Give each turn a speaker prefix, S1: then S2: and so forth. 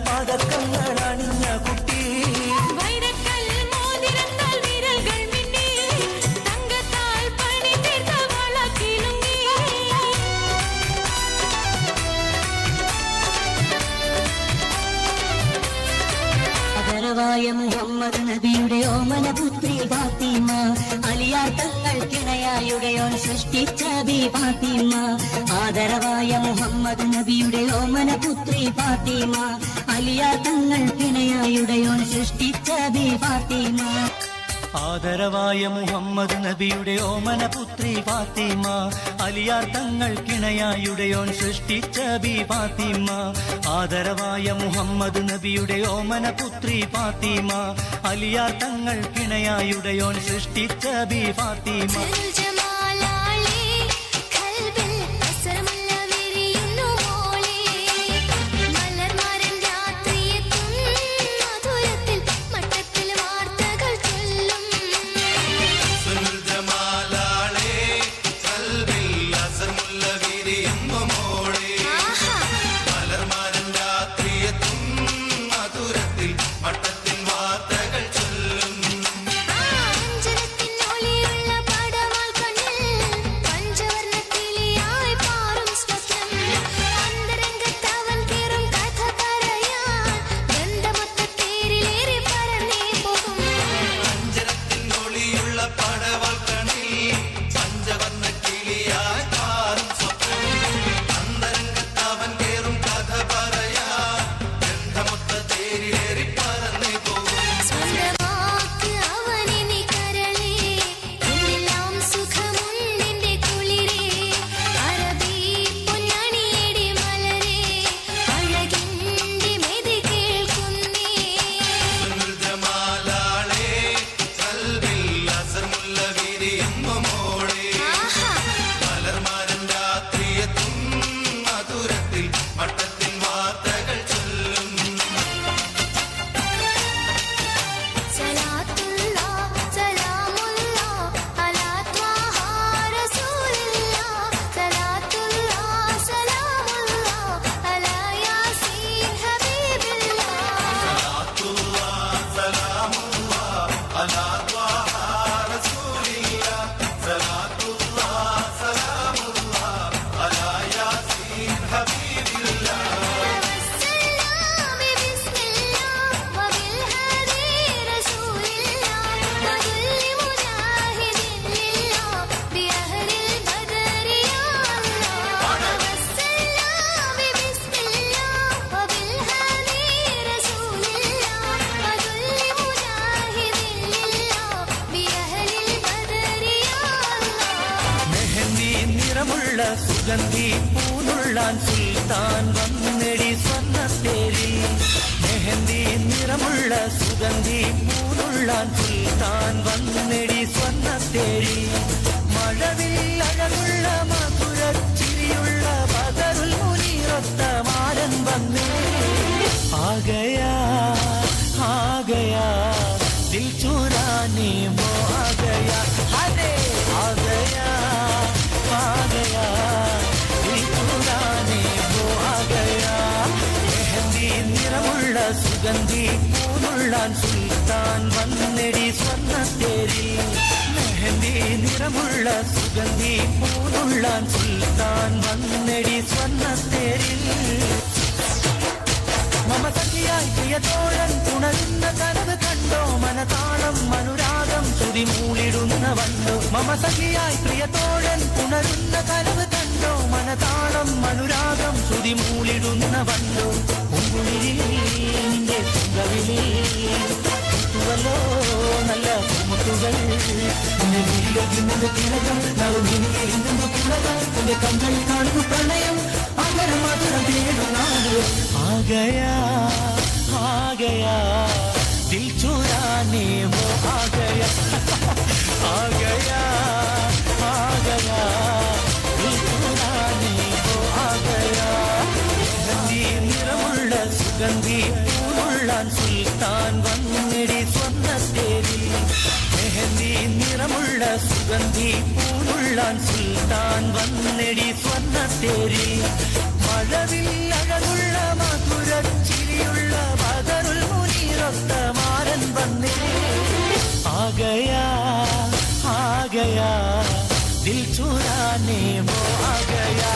S1: പതക്കങ്ങൾ അണിഞ്ഞ കുട്ടി
S2: മുഹമ്മദ് നബിയുടെ ഓമനപുത്രി ഫാത്തിമ അലിയാർ തങ്ങൾക്കിണയായുടെയോൻ സൃഷ്ടിച്ച ബി ഫാത്തിമ ആദരവായ മുഹമ്മദ് നബിയുടെ ഓമനപുത്രി ഫാത്തിമ അലിയാർ തങ്ങൾക്കിണയായുടെയോൻ സൃഷ്ടിച്ച ബി ഫാത്തിമ
S1: ആദരവായ മുഹമ്മദ് നബിയുടെ ഓമനപുത്രി ഫാത്തിമ അലിയാർ തങ്ങൾക്കിണയായുടെയോൻ സൃഷ്ടിച്ച ബി ഫാത്തിമ ആദരവായ മുഹമ്മദ് നബിയുടെ ഓമനപുത്രി ഫാത്തിമ അലിയാർ തങ്ങൾക്കിണയായുടെയോൻ സൃഷ്ടിച്ച ബി ഫാത്തിമ സുഗന്ധി പൂനുള്ളാൻ സുൽത്താൻ വന്നെടി സ്വർണ്ണത്തേരിൽ മെഹന്തി നിറമുള്ള സുഗന്ധി പൂനുള്ളാൻ സുൽത്താൻ വന്നെടി സ്വർണ്ണത്തേരിൽ മഴവിൽ അഴകുള്ള മധുരച്ചിരിയുള്ള ബദറുൽ മുനീറൊത്ത മാരൻ വന്നേ ആഗയാ ദിൽ ചുരാനെ വോ ആഗയാ അരേ ആഗയാ നിറമുള്ള സുഗന്ധി പൂനുള്ളാൻ സുൽത്താൻ വന്നെടി സ്വർണ്ണത്തേരിൽ മെഹന്തി നിറമുള്ള സുഗന്ധി പൂനുള്ളാൻ സുൽത്താൻ വന്നെടി സ്വർണ്ണത്തേരിൽ മമ സഖിയായി പ്രിയതോഴൻ ഉണരുന്ന കനവ് കണ്ടോ മനതാളം അനുരാഗം തുതിമൂളിടുന്ന വണ്ടോ മമ സഖിയായി പ്രിയതോഴൻ ഉണരുന്ന കനവ് കണ്ടോ മനതാളം അനുരാഗം തുതിമൂളിടുന്ന വണ്ടോ നിന്റെ തുങ്കവിലോ നല്ല മുത്തുകൾ കണ്ണുകൾ കാണുന്നു പ്രണയം അകരം മധുരം തേടുന്നാണ് ആഗയാ ദിൽ ചുരാനെ വോ ആഗയാ ദിൽ ചുരാനെ വോ ആഗയാ നിറമുള്ള സുഗന്ധി പൂനുള്ളാൻ സുൽത്താൻ വന്നെടി സ്വർണ്ണത്തേരിൽ മെഹന്തി നിറമുള്ള സുഗന്ധി പൂനുള്ളാൻ സുൽത്താൻ വന്നെടി സ്വർണ്ണത്തേരിൽ മഴവിൽ അഴകുള്ള മധുരച്ചിരിയുള്ള ബദറുൽ മുനീറൊത്ത മാരൻ വന്നേ ആ ഗയാ ദിൽ ചുരാനെ വോ ആ ഗയാ